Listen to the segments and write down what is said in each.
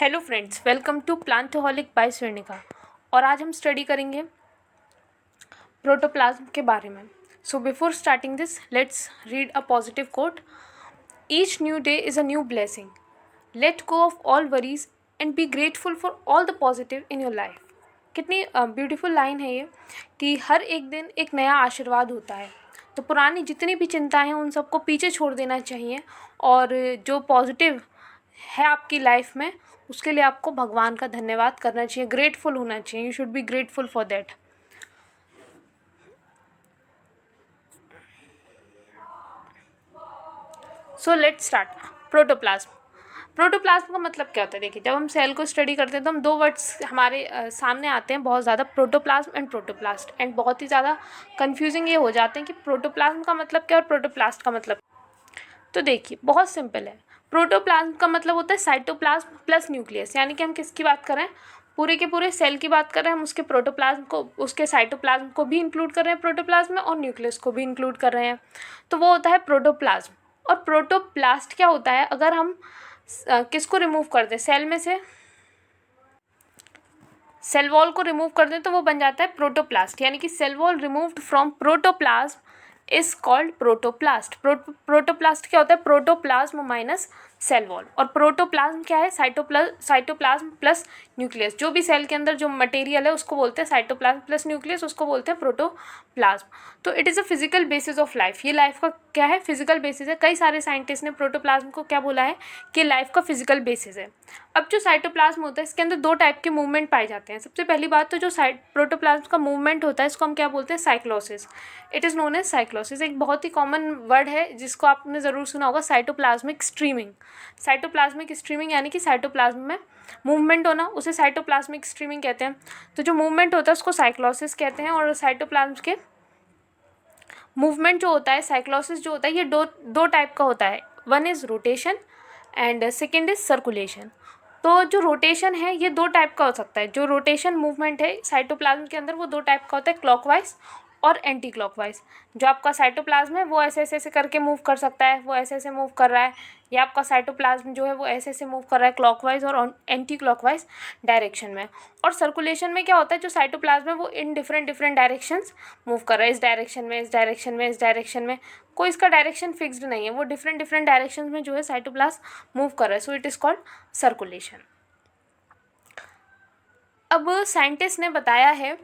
Hello friends, welcome to Plantoholic by Swarnika. और आज हम स्टडी करेंगे प्रोटोप्लाज्म के बारे में। So before starting this, let's read a positive quote. Each new day is a new blessing. Let go of all worries and be grateful for all the positive in your life. कितनी beautiful line है ये कि हर एक दिन एक नया आशीर्वाद होता है। तो पुरानी जितनी भी चिंताएं हैं उन सबको पीछे छोड़ देना चाहिए और जो पॉजिटिव है आपकी लाइफ में उसके लिए आपको भगवान का धन्यवाद करना चाहिए, ग्रेटफुल होना चाहिए। You should be grateful for that. So let's start. Protoplasm. Protoplasm का मतलब क्या होता है? देखिए, जब हम सेल को स्टडी करते हैं तो हम दो वर्ड्स हमारे सामने आते हैं बहुत ज़्यादा, प्रोटोप्लाज्म एंड प्रोटोप्लास्ट। एंड बहुत ही ज़्यादा कन्फ्यूजिंग ये हो जाते हैं कि प्रोटोप्लाज्म का मतलब क्या और प्रोटोप्लास्ट का मतलब। तो देखिए, बहुत सिंपल है। प्रोटोप्लाज्म का मतलब होता है साइटोप्लाज्म प्लस न्यूक्लियस, यानी कि हम किसकी बात कर रहे हैं? पूरे के पूरे सेल की बात कर रहे हैं। हम उसके प्रोटोप्लाज्म को, उसके साइटोप्लाज्म को भी इंक्लूड कर रहे हैं प्रोटोप्लाज्म में, और न्यूक्लियस को भी इंक्लूड कर रहे हैं। तो वो होता है प्रोटोप्लाज्म। और प्रोटोप्लास्ट क्या होता है? अगर हम किसको रिमूव कर दें सेल में से, सेल वॉल को रिमूव कर दें, तो वो बन जाता है प्रोटोप्लास्ट। यानी कि cell wall removed from protoplasm is called protoplast. Protoplast क्या होता है? Protoplasm minus cell wall. और प्रोटोप्लाज्म क्या है? Cytoplasm plus nucleus. जो भी सेल के अंदर जो मटेरियल है उसको बोलते हैं साइटोप्लाज्म प्लस न्यूक्लियस, उसको बोलते हैं प्रोटोप्लाज्म। तो it is a physical basis of life. ये लाइफ का क्या है? फिजिकल बेसिस है। कई सारे साइंटिस्ट ने प्रोटोप्लाज्म को क्या बोला है कि लाइफ का फिजिकल बेसिस है। अब जो साइटोप्लाज्म होता है इसके अंदर दो टाइप के मूवमेंट पाए जाते हैं। सबसे पहली बात तो जो प्रोटोप्लाज्म का मूवमेंट होता है इसको हम क्या बोलते हैं? Cyclosis. It is known as cyclosis. एक बहुत ही कॉमन वर्ड है जिसको आपने ज़रूर सुना होगा, साइटोप्लाज्मिक स्ट्रीमिंग। साइटोप्लाज्मिक स्ट्रीमिंग यानी कि साइटोप्लाज्म में मूवमेंट होना, उसे साइटोप्लाज्मिक स्ट्रीमिंग कहते हैं। तो जो मूवमेंट होता है उसको साइक्लोसिस कहते हैं। और साइटोप्लाज्म के मूवमेंट जो होता है, साइक्लोसिस जो होता है, ये दो टाइप का होता है। One is rotation and second is circulation. तो जो रोटेशन है ये दो टाइप का हो सकता है। जो रोटेशन मूवमेंट है साइटोप्लाज्म के अंदर वो दो टाइप का होता है, क्लॉकवाइज और एंटी क्लॉकवाइज। जो आपका साइटोप्लाज्म है वो ऐसे ऐसे करके मूव कर सकता है, वो ऐसे ऐसे मूव कर रहा है। या आपका साइटोप्लाज्म जो है वो ऐसे ऐसे मूव कर रहा है क्लॉकवाइज और एंटी क्लॉकवाइज डायरेक्शन में। और सर्कुलेशन में क्या होता है? जो साइटोप्लाज्म है वो इन डिफरेंट डायरेक्शंस मूव कर रहा है, इस डायरेक्शन में, इस डायरेक्शन में, इस डायरेक्शन में। कोई इसका डायरेक्शन फिक्स्ड नहीं है, वो डिफरेंट डायरेक्शन में जो है साइटोप्लाज्म मूव कर रहा है। So it is called circulation. अब साइंटिस्ट ने बताया है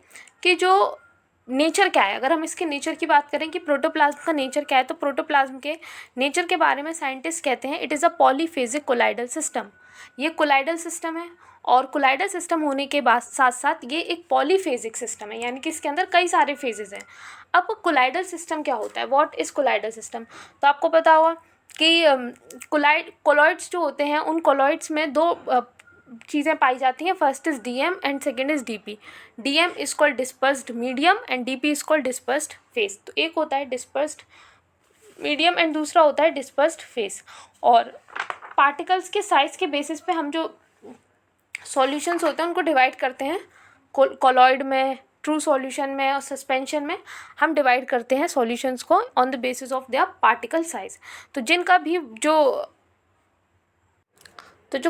कि जो नेचर क्या है, अगर हम इसके नेचर की बात करें कि प्रोटोप्लाज्म का नेचर क्या है, तो प्रोटोप्लाज्म के नेचर के बारे में साइंटिस्ट कहते हैं it is a polyphasic colloidal system. ये कोलाइडल सिस्टम है। और कोलाइडल सिस्टम होने के बाद साथ साथ ये एक पॉलीफेजिक सिस्टम है, यानी कि इसके अंदर कई सारे फेजेस हैं। अब कोलाइडल सिस्टम क्या होता है? What is colloidal system? तो आपको पता होगा कि कोलॉइड्स जो होते हैं उन कोलॉइड्स में दो चीज़ें पाई जाती हैं। First is DM and second is DP. DM is called dispersed medium and DP is called dispersed phase. तो एक होता है डिस्पर्स्ड मीडियम एंड दूसरा होता है डिस्पर्स्ड फेस। और पार्टिकल्स के साइज़ के बेसिस पे हम जो सॉल्यूशंस होते हैं उनको डिवाइड करते हैं। कोलॉइड में, ट्रू सॉल्यूशन में और सस्पेंशन में हम डिवाइड करते हैं सॉल्यूशंस को on the basis of their particle size. तो जिनका भी जो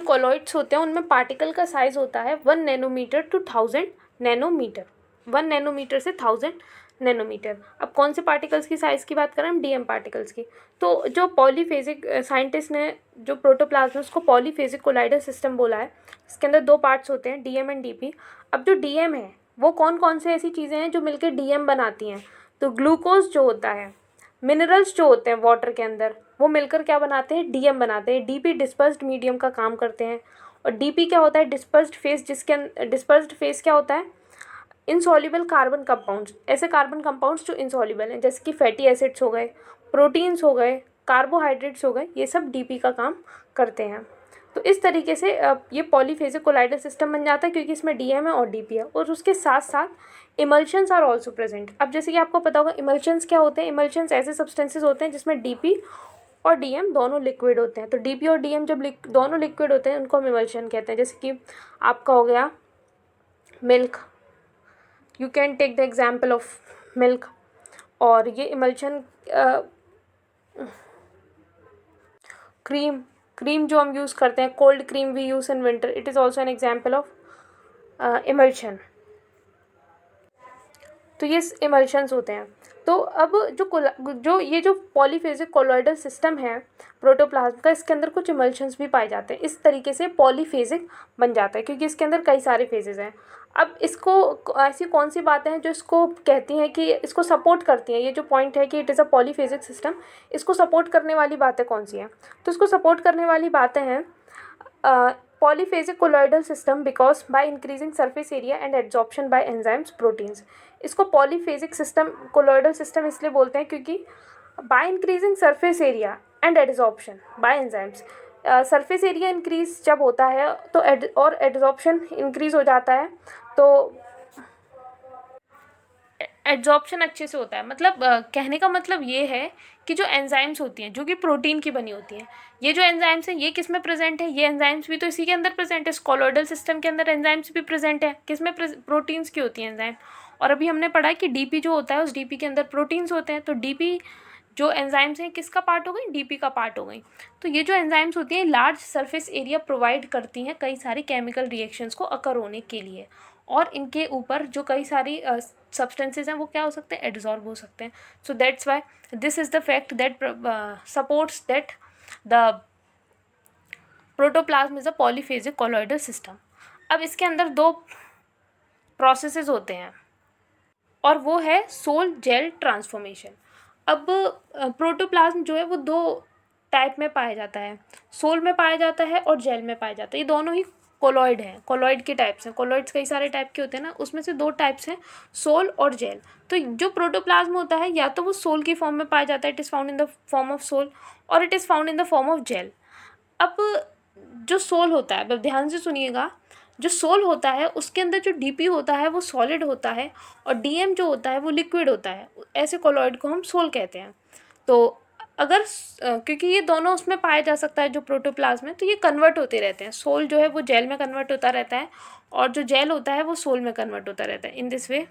कोलॉइड्स होते हैं उनमें पार्टिकल का साइज़ होता है 1 नैनोमीटर टू 1000 नैनोमीटर। 1 नैनोमीटर से 1000 नैनोमीटर। अब कौन से पार्टिकल्स की साइज़ की बात करें? हम डीएम पार्टिकल्स की। तो जो पॉलीफेजिक साइंटिस्ट ने जो प्रोटोप्लाज्म उसको पॉलीफेजिक कोलाइडल सिस्टम बोला है। इसके अंदर दो पार्ट्स होते हैं, डीएम एंड डीपी। अब जो डीएम है वो कौन कौन से ऐसी चीज़ें हैं जो मिलकर डीएम बनाती हैं? तो ग्लूकोज जो होता है, मिनरल्स जो होते हैं वाटर के अंदर, वो मिलकर क्या बनाते हैं? डीएम बनाते हैं। डीपी डिस्पर्स्ड मीडियम का काम करते हैं। और डीपी क्या होता है? Dispersed phase. डिस्पर्स्ड फेस क्या होता है? Insoluble carbon compounds. ऐसे कार्बन कंपाउंड्स जो इनसॉल्युबल हैं, जैसे कि फैटी एसिड्स हो गए, प्रोटीन्स हो गए, कार्बोहाइड्रेट्स हो गए, ये सब डीपी का काम करते हैं। तो इस तरीके से ये पॉलीफेजिक कोलाइडल सिस्टम बन जाता है क्योंकि इसमें डीएम है और डीपी है। और उसके साथ साथ इमल्शंस आर ऑल्सो प्रेजेंट। अब जैसे कि आपको पता होगा इमल्शंस क्या होते हैं? इमल्शंस ऐसे सब्सटेंसेस होते हैं जिसमें डीपी और डीएम दोनों लिक्विड होते हैं। तो डीपी और डीएम जब दोनों लिक्विड होते हैं उनको हम इमल्शन कहते हैं। जैसे कि आपका हो गया milk, you can take the example of milk. और ये इमल्शन क्रीम, क्रीम जो हम यूज़ करते हैं, cold cream we use in winter, it is also an example of emulsion. तो ये इमल्शंस होते हैं। तो अब जो ये जो पॉलीफेजिक कोलॉइडल सिस्टम है प्रोटोप्लाज्म का, इसके अंदर कुछ इमल्शंस भी पाए जाते हैं। इस तरीके से पॉलीफेजिक बन जाता है क्योंकि इसके अंदर कई सारे फेजेस हैं। अब इसको ऐसी कौन सी बातें हैं जो इसको कहती हैं कि इसको सपोर्ट करती हैं, ये जो पॉइंट है कि it is a polyphasic system, इसको सपोर्ट करने वाली बातें कौन सी हैं? तो इसको सपोर्ट करने वाली बातें हैं polyphasic colloidal system because by increasing surface area and adsorption by enzymes proteins. इसको पॉलीफेजिक सिस्टम कोलॉइडल सिस्टम इसलिए बोलते हैं क्योंकि by increasing surface area and adsorption by enzymes, surface area increase जब होता है तो और एड्जॉर्प्शन इंक्रीज हो जाता है, तो एड्जॉर्प्शन अच्छे से होता है। मतलब कहने का मतलब ये है कि जो एंजाइम्स होती हैं जो कि प्रोटीन की बनी होती हैं, ये जो एंजाइम्स हैं ये किस में प्रेजेंट है? ये एंजाइम्स भी तो इसी के अंदर प्रेजेंट है, इस कोलॉइडल सिस्टम के अंदर एंजाइम्स भी प्रेजेंट है। किस में? प्रोटीन्स की होती हैं एंजाइम। और अभी हमने पढ़ा है कि डीपी जो होता है उस डीपी के अंदर प्रोटीन्स होते हैं। तो डीपी जो एंजाइम्स हैं किसका पार्ट हो गई? डीपी का पार्ट हो गई। तो ये जो एंजाइम्स होती हैं लार्ज सरफेस एरिया प्रोवाइड करती हैं कई सारी केमिकल रिएक्शंस को अकर होने के लिए, और इनके ऊपर जो कई सारी सब्सटेंसेज हैं वो क्या हो सकते हैं? एड्जॉर्ब हो सकते हैं। So that's why this is the fact that supports that the protoplasm is a polyphasic colloidal system. अब इसके अंदर दो प्रोसेसेस होते हैं और वो है सोल जेल ट्रांसफॉर्मेशन। अब प्रोटोप्लाज्म जो है वो दो टाइप में पाया जाता है, सोल में पाया जाता है और जेल में पाया जाता है। ये दोनों ही कोलॉइड हैं, कोलॉइड के टाइप्स हैं। कोलॉइड्स कई सारे टाइप के होते हैं ना, उसमें से दो टाइप्स हैं, सोल और जेल। तो जो प्रोटोप्लाज्म होता है या तो वो सोल की फॉर्म में पाया जाता है, it is found in the form of sol, और it is found in the form of gel. अब जो सोल होता है, अब ध्यान से सुनिएगा, जो सोल होता है उसके अंदर जो डीपी होता है वो सॉलिड होता है और डीएम जो होता है वो लिक्विड होता है। ऐसे कोलॉइड को हम सोल कहते हैं। तो अगर क्योंकि ये दोनों उसमें पाया जा सकता है जो प्रोटोप्लाज्म है, तो ये कन्वर्ट होते रहते हैं। सोल जो है वो जेल में कन्वर्ट होता रहता है और जो जेल होता है वो सोल में कन्वर्ट होता रहता है। इन दिस वे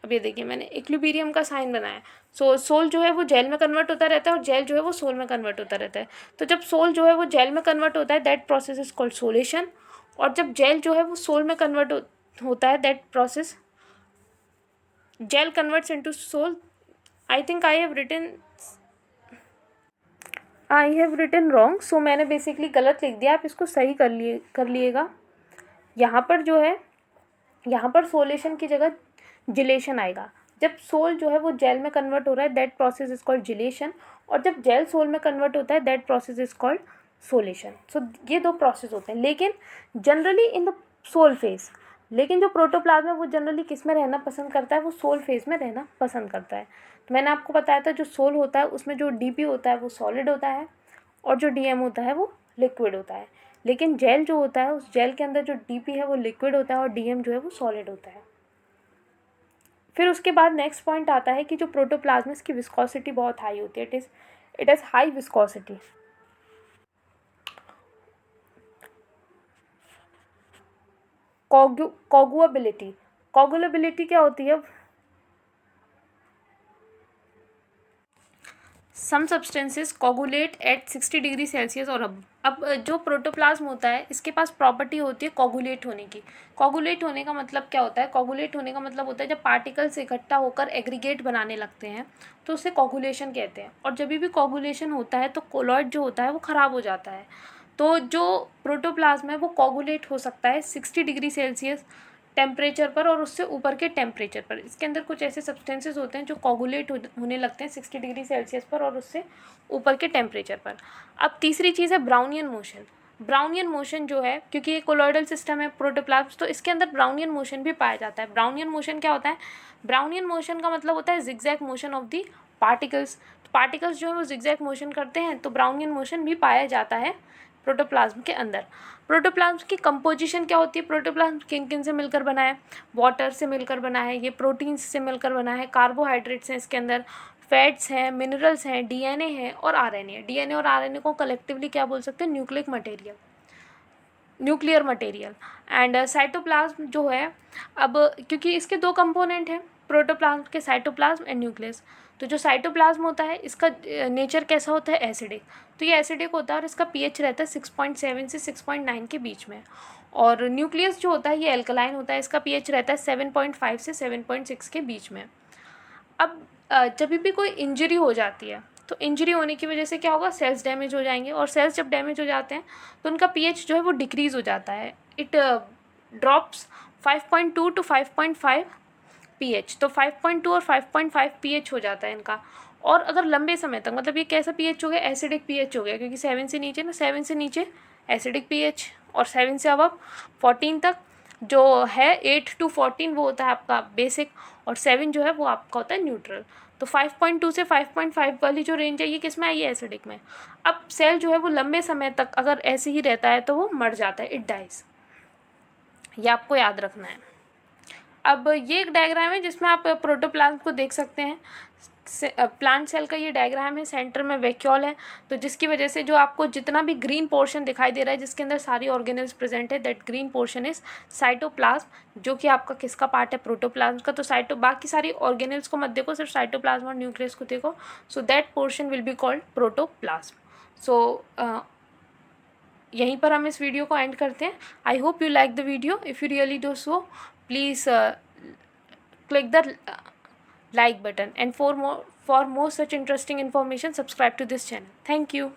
अब ये देखिए मैंने इक्विलिब्रियम का साइन बनाया। सोल जो है वो जेल में कन्वर्ट होता रहता है और जेल जो है वो सोल में कन्वर्ट होता रहता है। तो जब सोल जो है वो जेल में कन्वर्ट होता है दैट प्रोसेस इज कॉल्ड सोलेशन, और जब जेल जो है वो सोल में कन्वर्ट होता है that process gel converts into sol. I think I have written wrong, so मैंने बेसिकली गलत लिख दिया, आप इसको सही कर लिएगा। यहाँ पर जो है, यहाँ पर सोलेशन की जगह जिलेशन आएगा। जब सोल जो है वो जेल में कन्वर्ट हो रहा है that process is called gelation, और जब जेल सोल में कन्वर्ट होता है that process is called solation. So ये दो प्रोसेस होते हैं, लेकिन generally in the sol phase. लेकिन जो प्रोटोप्लाज्म है वो जनरली किस में रहना पसंद करता है? वो सोल फेज में रहना पसंद करता है। तो मैंने आपको बताया था जो सोल होता है उसमें जो डीपी होता है वो सॉलिड होता है और जो डीएम होता है वो लिक्विड होता है। लेकिन जेल जो होता है उस जेल के अंदर जो डीपी है वो लिक्विड होता है और डीएम जो है वो सॉलिड होता है। फिर उसके बाद नेक्स्ट पॉइंट आता है कि जो प्रोटोप्लाज्म की विस्कोसिटी बहुत हाई होती है, it is high viscosity. Coagulability क्या होती है? Some substances coagulate at 60 degree Celsius और अब जो प्रोटोप्लाज्म होता है इसके पास प्रॉपर्टी होती है कोगुलेट होने की। कोगुलेट होने का मतलब क्या होता है? कोगुलेट होने का मतलब होता है जब पार्टिकल्स इकट्ठा होकर एग्रीगेट बनाने लगते हैं तो उसे कोगुलेशन कहते हैं। और जब भी कोगुलेशन होता है तो कोलॉइड जो होता है वो ख़राब हो जाता है। तो जो प्रोटोप्लाज्म है वो कोगुलेट हो सकता है 60 डिग्री सेल्सियस टेम्परेचर पर और उससे ऊपर के टेम्परेचर पर। इसके अंदर कुछ ऐसे सब्सटेंसेस होते हैं जो कोगुलेट होने लगते हैं 60 डिग्री सेल्सियस पर और उससे ऊपर के टेम्परेचर पर। अब तीसरी चीज़ है ब्राउनियन मोशन। ब्राउनियन मोशन जो है, क्योंकि ये कोलॉइडल सिस्टम है प्रोटोप्लाज्म, तो इसके अंदर ब्राउनियन मोशन भी पाया जाता है। ब्राउनियन मोशन क्या होता है? ब्राउनियन मोशन का मतलब होता है zigzag motion of the particles. Particles जो है वो जिगजैग मोशन करते हैं, तो ब्राउनियन मोशन भी पाया जाता है प्रोटोप्लाज्म के अंदर। प्रोटोप्लाज्म की कंपोजिशन क्या होती है? प्रोटोप्लाज्म किन किन से मिलकर बना है? वाटर से मिलकर बना है, ये प्रोटीन्स से मिलकर बना है, कार्बोहाइड्रेट्स हैं इसके अंदर, फैट्स हैं, मिनरल्स हैं, डीएनए है और आरएनए। डीएनए और आरएनए को कलेक्टिवली क्या बोल सकते हैं? Nuclear material. एंड साइटोप्लाज्म जो है, अब क्योंकि इसके दो कंपोनेंट हैं प्रोटोप्लाज्म के, साइटोप्लाज्म एंड न्यूक्लियस। तो जो साइटोप्लाज्म होता है इसका नेचर कैसा होता है, एसिडिक। तो ये एसिडिक होता है और इसका पीएच रहता है 6.7 से 6.9 के बीच में। और न्यूक्लियस जो होता है ये एल्कलाइन होता है, इसका पीएच रहता है 7.5 से 7.6 के बीच में। अब जब भी कोई इंजरी हो जाती है तो इंजरी होने की वजह से क्या होगा, सेल्स डैमेज हो जाएंगे, और सेल्स जब डैमेज हो जाते हैं तो उनका पीएच जो है वो डिक्रीज़ हो जाता है। It drops 5.2 to 5.5 pH. तो 5.2 और 5.5 पीएच हो जाता है इनका। और अगर लंबे समय तक, मतलब ये कैसा पीएच हो गया, एसिडिक पीएच हो गया, क्योंकि 7 से नीचे ना, 7 से नीचे एसिडिक पीएच और 7 से अब 14 तक जो है, 8 to 14 वो होता है आपका बेसिक, और 7 जो है वो आपका होता है न्यूट्रल। तो 5.2 से 5.5 वाली जो रेंज है ये किस में आई है, एसिडिक में। अब सेल जो है वो लंबे समय तक अगर ऐसे ही रहता है तो वो मर जाता है, इट डाइज। ये आपको याद रखना है। अब ये एक डायग्राम है जिसमें आप प्रोटोप्लाज्म को देख सकते हैं। प्लांट सेल का ये डायग्राम है, सेंटर में वैक्यूल है, तो जिसकी वजह से जो आपको जितना भी ग्रीन पोर्शन दिखाई दे रहा है जिसके अंदर सारी ऑर्गेनेल्स प्रेजेंट है, that green portion is cytoplasm, जो कि आपका किसका पार्ट है, प्रोटोप्लाज्म का। तो बाकी सारी ऑर्गेनेल्स को मत देखो, सिर्फ साइटोप्लाज्म और न्यूक्लियस को देखो। So that portion will be called protoplasm. So यहीं पर हम इस वीडियो को एंड करते हैं। I hope you like the video. If you really do so, please click the like button, and for more such interesting information, subscribe to this channel. Thank you.